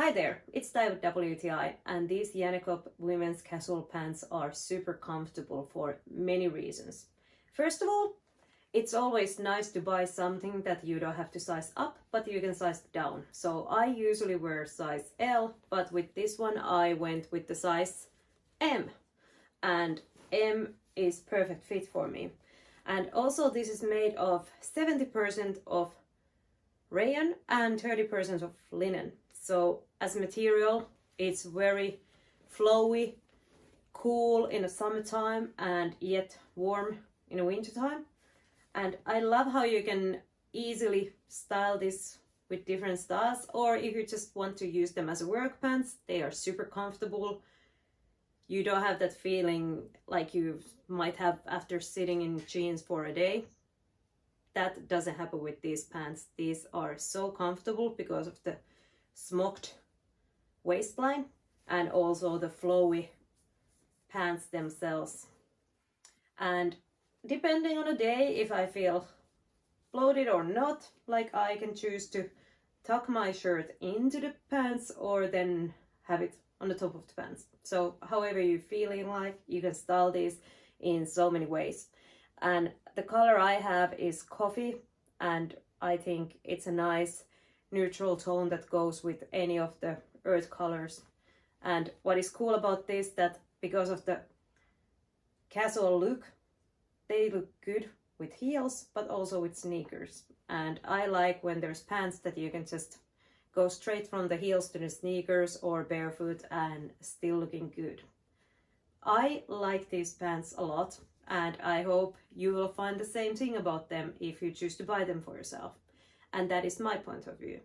Hi there, it's WTI, and these Yanekop women's casual pants are super comfortable for many reasons. First of all, it's always nice to buy something that you don't have to size up, but you can size down. So I usually wear size L, but with this one I went with the size M, and M is perfect fit for me. And also this is made of 70% of rayon and 30% of linen. So as material, it's very flowy, cool in the summertime and yet warm in the wintertime. And I love how you can easily style this with different styles, or if you just want to use them as a work pants, they are super comfortable. You don't have that feeling like you might have after sitting in jeans for a day. That doesn't happen with these pants. These are so comfortable because of the smocked waistline and also the flowy pants themselves. And depending on the day, if I feel bloated or not, like I can choose to tuck my shirt into the pants or then have it on the top of the pants. So however you're feeling like, you can style this in so many ways. And the color I have is coffee, and I think it's a nice neutral tone that goes with any of the earth colors. And what is cool about this, that because of the casual look, they look good with heels but also with sneakers. And I like when there's pants that you can just go straight from the heels to the sneakers or barefoot and still looking good. I like these pants a lot, and I hope you will find the same thing about them if you choose to buy them for yourself. And that is my point of view.